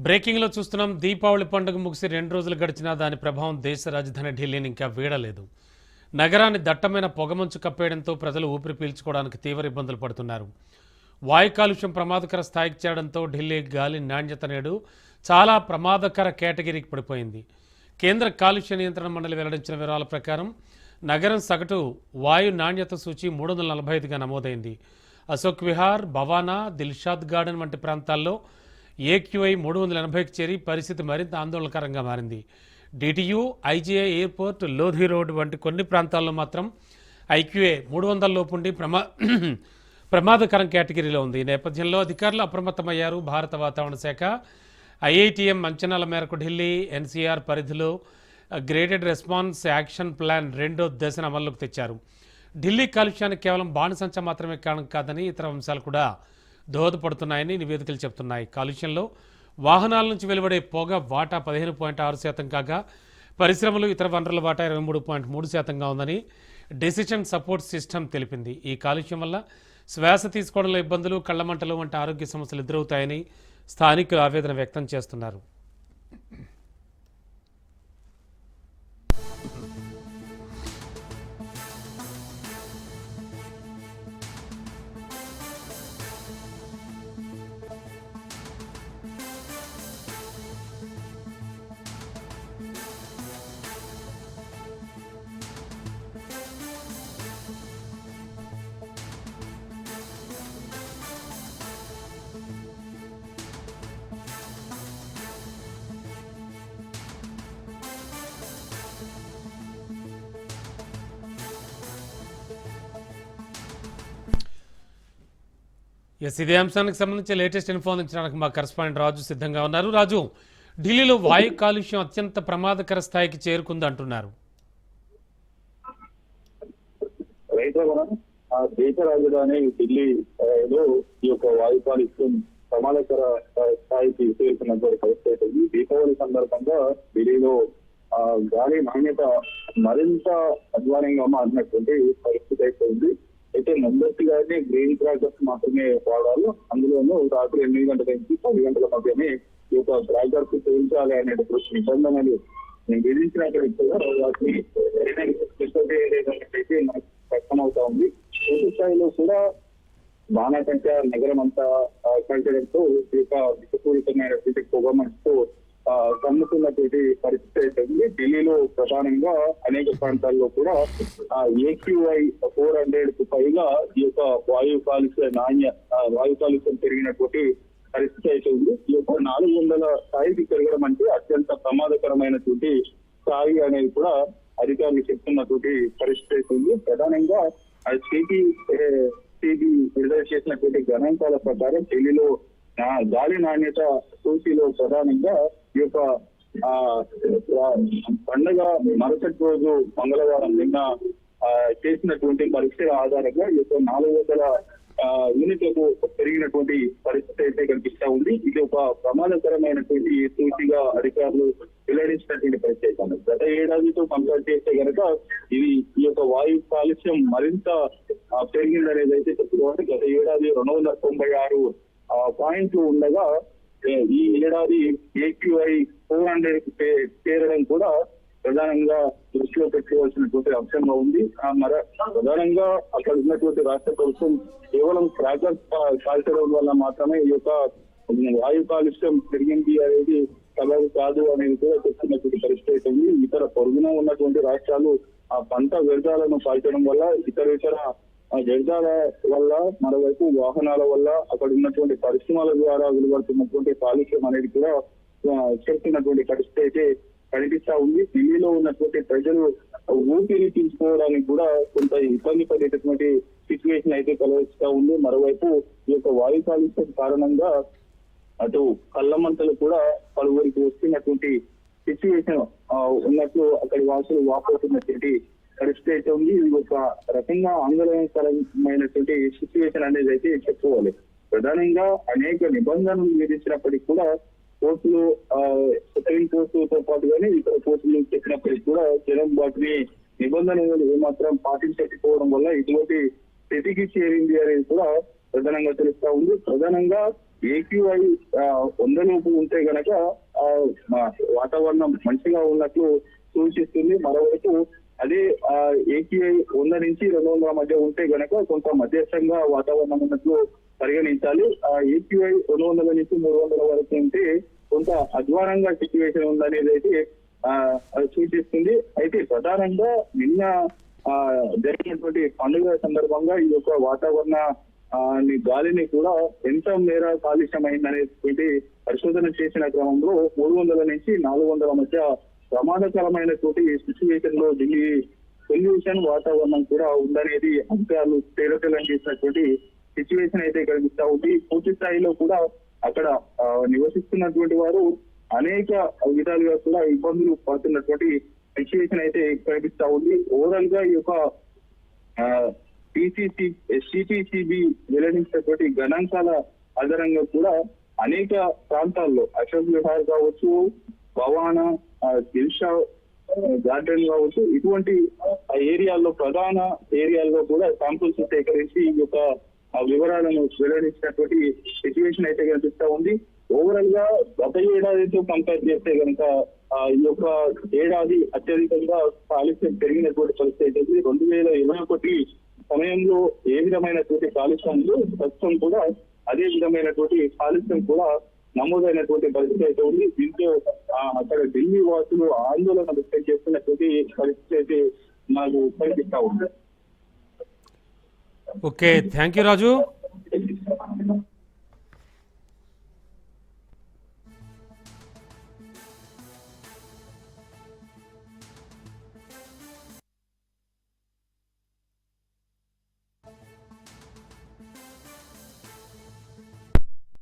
బ్రేకింగ్లో చూస్తున్నాం. దీపావళి పండుగ ముగిసి 2 రోజులు గడిచినా దాని ప్రభావం దేశ రాజధాని ఢిల్లీని ఇంకా వీడలేదు. నగరాన్ని దట్టమైన పొగమంచు కప్పేయడంతో ప్రజలు ఊపిరి పీల్చుకోవడానికి తీవ్ర ఇబ్బందులు పడుతున్నారు. వాయు కాలుష్యం ప్రమాదకర స్థాయికి చేరడంతో ఢిల్లీ గాలి నాణ్యత నేడు చాలా ప్రమాదకర కేటగిరీకి పడిపోయింది. కేంద్ర కాలుష్య నియంత్రణ మండలి వెల్లడించిన వివరాల ప్రకారం నగరం సగటు వాయు నాణ్యత సూచి 345గా నమోదైంది. అశోక్ విహార్, భవానా, దిల్షాద్ గార్డెన్ వంటి ప్రాంతాల్లో ఏక్యూఐ 380కి చేరి పరిస్థితి మరింత ఆందోళనకరంగా మారింది. DTU, IGI airport, Lodhi road వంటి కొన్ని ప్రాంతాల్లో మాత్రం ఐక్యూఏ 300 లోపుండి ప్రమాదకరం కేటగిరీలో ఉంది. ఈ నేపథ్యంలో అధికారులు అప్రమత్తమయ్యారు. భారత వాతావరణ శాఖ ఐఐటిఎం అంచనాల మేరకు ఢిల్లీ ఎన్సీఆర్ పరిధిలో గ్రేడెడ్ రెస్పాన్స్ యాక్షన్ ప్లాన్ 2వ దశను అమల్లోకి తెచ్చారు. ఢిల్లీ కాలుష్యానికి కేవలం బాణసంచ మాత్రమే కారణం కాదని ఇతర అంశాలు కూడా దోహదపడుతున్నాయని నివేదికలు చెబుతున్నాయి. కాలుష్యంలో వాహనాల నుంచి వెలువడే పొగ వాటా 15.6% కాగా పరిశ్రమలు, ఇతర వనరుల వాటా 23.3%గా ఉందని డెసిషన్ సపోర్ట్ సిస్టమ్ తెలిపింది. ఈ కాలుష్యం వల్ల శ్వాస తీసుకోవడంలో ఇబ్బందులు, కళ్లమంటలు వంటి ఆరోగ్య సమస్యలు ఎదురవుతాయని స్థానికులు ఆవేదన వ్యక్తం చేస్తున్నారు. ఇదే అంశానికి సంబంధించి లేటెస్ట్ ఇన్ఫో అందించడానికి మా కరెస్పాండెంట్ రాజు సిద్ధంగా ఉన్నారు. రాజు, ఢిల్లీలో వాయు కాలుష్యం అత్యంత ప్రమాదకర స్థాయికి చేరుకుంది అంటున్నారు. దేశ రాజధాని ఢిల్లీలో ఈ యొక్క వాయు కాలుష్యం ప్రమాదకర స్థాయికి చేరుకున్నటువంటి పరిస్థితి. దీపావళి సందర్భంగా ఢిల్లీలో గాలి నాణ్యత మరింత అధ్వానంగా మారినటువంటి పరిస్థితి అయితే ఉంది. అయితే మొదటిగానే గ్రీన్ క్రాకర్స్ మాత్రమే వాడాలి. అందులోనూ రాత్రి 8 గంటల నుంచి 10 గంటల మధ్యనే ఈ యొక్క క్రాకర్స్ పేల్చాలి అనేటువంటి నిబంధనలు విధించినట్టు వాటిని అయితే మనకు స్పష్టమవుతా ఉంది. పూర్తి స్థాయిలో కూడా బాణాసంచ నగరం అంతా కంచడంతో ఈ యొక్క విషపూరితమైనటువంటి పొగమంచుతో కమ్ముతున్నటువంటి పరిస్థితి అయితే ఉంది. ఢిల్లీలో ప్రధానంగా అనేక ప్రాంతాల్లో కూడా ఏక్యూఐ 400కు పైగా ఈ యొక్క వాయు కాలుష్యం పెరిగినటువంటి పరిస్థితి అయితే ఉంది. ఈ యొక్క 400 స్థాయికి పెరగడం అంటే అత్యంత ప్రమాదకరమైనటువంటి స్థాయి అనేది కూడా అధికారులు చెప్తున్నటువంటి పరిస్థితి అయితే ఉంది. ప్రధానంగా సిబి విడుదల చేసినటువంటి గణాంకాల ప్రకారం ఢిల్లీలో గాలి నాణ్యత సూచీలో ప్రధానంగా ఈ యొక్క పండుగ మరుసటి రోజు మంగళవారం నిన్న చేసినటువంటి పరీక్షల ఆధారంగా ఈ యొక్క 400 యూనిట్లకు పెరిగినటువంటి పరిస్థితి అయితే కనిపిస్తా ఉంది. ఇది ఒక ప్రమాదకరమైనటువంటి సూచిగా అధికారులు వెల్లడించినటువంటి పరిస్థితి. గత ఏడాదితో కంపేర్ చేస్తే కనుక ఇది ఈ యొక్క వాయు కాలుష్యం మరింత పెరిగిందనేది అయితే చెప్పుకోవాలి. గత ఏడాది 296 పాయింట్లు ఉండగా ఈ ఏడాది ఏక్యూఐ 400కు చేరడం కూడా ప్రధానంగా దృష్టిలో పెట్టుకోవాల్సినటువంటి అంశంగా ఉంది. ప్రధానంగా అక్కడ ఉన్నటువంటి రాష్ట్ర ప్రభుత్వం కేవలం క్రాకర్స్ కాల్చడం వల్ల మాత్రమే ఈ యొక్క వాయు కాలుష్యం పెరిగింది అనేది సబబు కాదు అనేది కూడా చెప్తున్నటువంటి పరిస్థితి ఉంది. ఇతర పొరుగున ఉన్నటువంటి రాష్ట్రాలు ఆ పంట వ్యర్థాలను కాల్చడం వల్ల ఇతర వ్యర్థాల వల్ల, మరోవైపు వాహనాల వల్ల, అక్కడ ఉన్నటువంటి పరిశ్రమల ద్వారా వెలువడుతున్నటువంటి కాలుష్యం అనేది కూడా చెప్తున్నటువంటి పరిస్థితి అయితే కనిపిస్తా ఉంది. ఢిల్లీలో ఉన్నటువంటి ప్రజలు ఊపిరి పీల్చుకోవడానికి కూడా కొంత ఇబ్బంది పడేటటువంటి సిచ్యువేషన్ అయితే కలుగుతూ ఉంది. మరోవైపు ఈ యొక్క వాయు కాలుష్యం కారణంగా అటు కళ్ళమంటలు కూడా పలువురికి వస్తున్నటువంటి సిచ్యువేషన్ ఉన్నట్లు అక్కడి వాసులు వాపోతున్నటువంటి పరిస్థితి అయితే ఉంది. ఇది ఒక రకంగా ఆందోళనకరమైనటువంటి సిచ్యువేషన్ అనేది అయితే చెప్పుకోవాలి. ప్రధానంగా అనేక నిబంధనలు విధించినప్పటికీ కూడా కోర్టులు, సుప్రీం కోర్టుతో పాటుగానే ఇతర కోర్టులు చెప్పినప్పటికీ కూడా జనం వాటిని నిబంధనలు ఏమాత్రం పాటించకపోవడం వల్ల ఇటువంటి స్థితికి చేరింది అనేది కూడా ప్రధానంగా తెలుస్తా ఉంది. ప్రధానంగా AQI 100 లోపు ఉంటే గనక వాతావరణం మంచిగా ఉన్నట్లు సూచిస్తుంది. మరోవైపు అదే AQI 100 నుంచి 200 మధ్య ఉంటే గనక కొంత మధ్యస్థంగా వాతావరణం ఉన్నట్లు పరిగణించాలి. AQI 200 నుంచి 300 వరకు ఉంటే కొంత అధ్వానంగా సిచ్యువేషన్ ఉందనేది అయితే సూచిస్తుంది. అయితే ప్రధానంగా నిన్న జరిగినటువంటి పండుగ సందర్భంగా ఈ యొక్క వాతావరణ గాలిని కూడా ఎంత మేర కాలుష్యమైందనేటువంటి పరిశోధన చేసిన క్రమంలో 300 నుంచి 400 మధ్య ప్రమాదకరమైనటువంటి సిచ్యువేషన్ లో ఢిల్లీ పొల్యూషన్ వాతావరణం కూడా ఉందనేది అధికారులు తేలతెల్లం చేసినటువంటి సిచ్యువేషన్ అయితే కనిపిస్తా ఉంది. పూర్తి స్థాయిలో కూడా అక్కడ నివసిస్తున్నటువంటి వారు అనేక విధాలుగా కూడా ఇబ్బందులు పడుతున్నటువంటి సిచ్యువేషన్ అయితే కనిపిస్తా ఉంది. ఓవరాల్ గా ఈ యొక్క సిపిసిబి వెల్లడించినటువంటి గణాంకాల ఆధారంగా కూడా అనేక ప్రాంతాల్లో అశోక్ విహార్ కావచ్చు, భవానా, దిల్షా గార్డెన్ కావచ్చు, ఇటువంటి ఏరియాల్లో ప్రధాన ఏరియాల్లో కూడా శాంపుల్స్ సేకరించి ఈ యొక్క వివరాలను వెల్లడించినటువంటి సిచ్యువేషన్ అయితే కనిపిస్తా ఉంది. ఓవరాల్ గా గత ఏడాదితో కంపేర్ చేస్తే కనుక ఈ యొక్క ఏడాది అత్యధికంగా కాలుష్యం పెరిగినటువంటి పరిస్థితి అయితే 2021 సమయంలో ఏ విధమైనటువంటి కాలుష్యం ప్రస్తుతం కూడా అదే విధమైనటువంటి కాలుష్యం కూడా నమోదైనటువంటి పరిస్థితి అయితే ఉంది. దీంతో అక్కడ ఢిల్లీ వాసులు ఆందోళన వ్యక్తం చేస్తున్నటువంటి పరిస్థితి అయితే నాకు కనిపిస్తా ఉంది. Okay, thank you Raju.